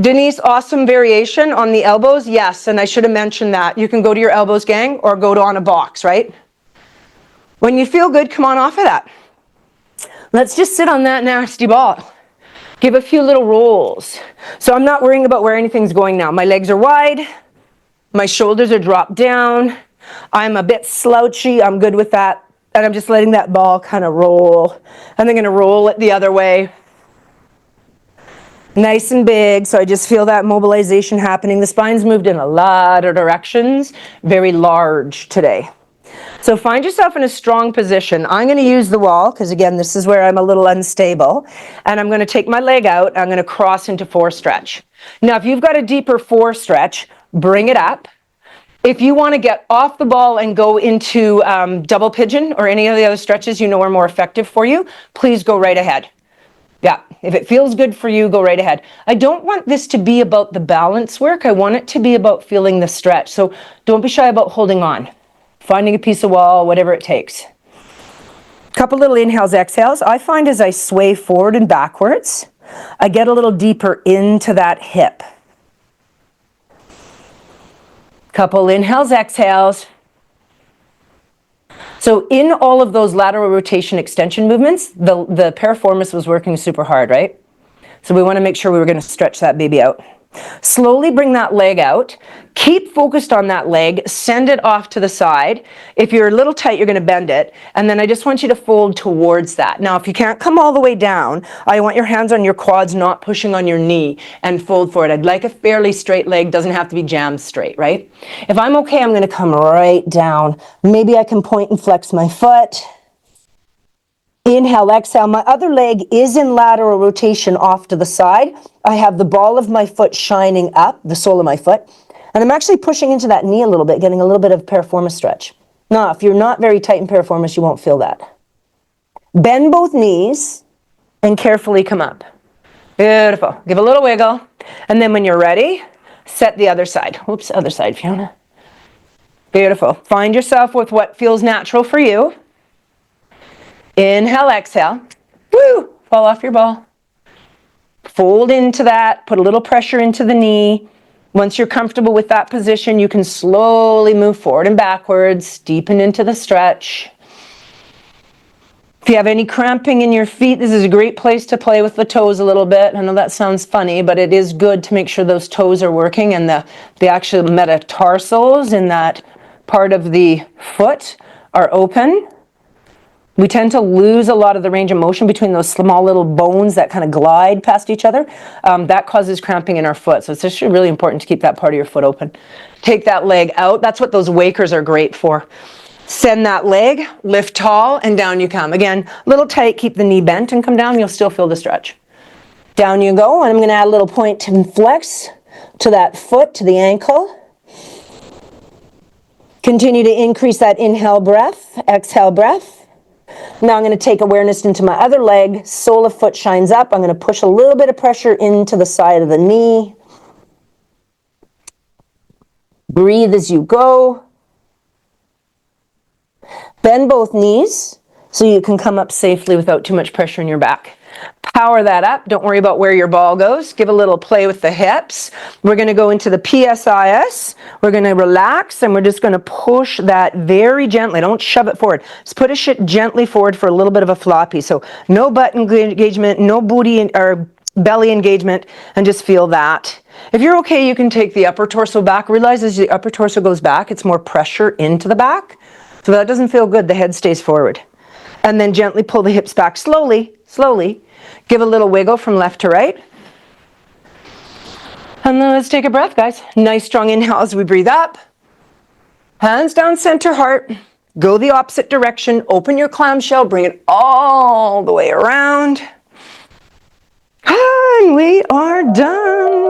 Denise, awesome variation on the elbows. Yes, and I should have mentioned that. You can go to your elbows, gang, or go to on a box, right? When you feel good, come on off of that. Let's just sit on that nasty ball. Give a few little rolls. So I'm not worrying about where anything's going now. My legs are wide. My shoulders are dropped down. I'm a bit slouchy. I'm good with that. And I'm just letting that ball kind of roll. And I'm going to roll it the other way. Nice and big, so I just feel that mobilization happening. The spine's moved in a lot of directions, very large today. So find yourself in a strong position. I'm going to use the wall, because again, this is where I'm a little unstable. And I'm going to take my leg out, I'm going to cross into 4 stretch. Now, if you've got a deeper 4 stretch, bring it up. If you want to get off the ball and go into double pigeon or any of the other stretches you know are more effective for you, please go right ahead. Yeah, if it feels good for you, go right ahead. I don't want this to be about the balance work. I want it to be about feeling the stretch. So don't be shy about holding on, finding a piece of wall, whatever it takes. Couple little inhales, exhales. I find as I sway forward and backwards, I get a little deeper into that hip. Couple inhales, exhales. So in all of those lateral rotation extension movements, the piriformis was working super hard, right? So we want to make sure we were going to stretch that baby out. Slowly bring that leg out. Keep focused on that leg. Send it off to the side. If you're a little tight, you're going to bend it. And then I just want you to fold towards that. Now, if you can't come all the way down, I want your hands on your quads, not pushing on your knee, and fold forward. I'd like a fairly straight leg. Doesn't have to be jammed straight, right? If I'm okay, I'm going to come right down. Maybe I can point and flex my foot. Inhale, exhale. My other leg is in lateral rotation off to the side. I have the ball of my foot shining up, the sole of my foot. And I'm actually pushing into that knee a little bit, getting a little bit of piriformis stretch. Now, if you're not very tight in piriformis, you won't feel that. Bend both knees and carefully come up. Beautiful. Give a little wiggle. And then when you're ready, set the other side. Oops, other side, Fiona. Beautiful. Find yourself with what feels natural for you. Inhale, exhale. Woo! Fall off your ball. Fold into that. Put a little pressure into the knee. Once you're comfortable with that position, you can slowly move forward and backwards, deepen into the stretch. If you have any cramping in your feet, this is a great place to play with the toes a little bit. I know that sounds funny, but it is good to make sure those toes are working and the actual metatarsals in that part of the foot are open. We tend to lose a lot of the range of motion between those small little bones that kind of glide past each other. That causes cramping in our foot. So it's just really important to keep that part of your foot open. Take that leg out. That's what those wakers are great for. Send that leg, lift tall, and down you come. Again, a little tight, keep the knee bent and come down. You'll still feel the stretch. Down you go, and I'm going to add a little point and flex to that foot, to the ankle. Continue to increase that inhale breath, exhale breath. Now I'm going to take awareness into my other leg. Sole of foot shines up. I'm going to push a little bit of pressure into the side of the knee. Breathe as you go. Bend both knees so you can come up safely without too much pressure in your back. Power that up. Don't worry about where your ball goes. Give a little play with the hips. We're going to go into the PSIS. We're going to relax, and we're just going to push that very gently. Don't shove it forward. Just push it gently forward for a little bit of a floppy. So no butt engagement, no booty or belly engagement, and just feel that. If you're okay, you can take the upper torso back. Realize as the upper torso goes back, it's more pressure into the back. So that doesn't feel good. The head stays forward. And then gently pull the hips back slowly, slowly. Give a little wiggle from left to right. And then let's take a breath, guys. Nice strong inhale as we breathe up. Hands down, center heart. Go the opposite direction. Open your clamshell. Bring it all the way around. And we are done.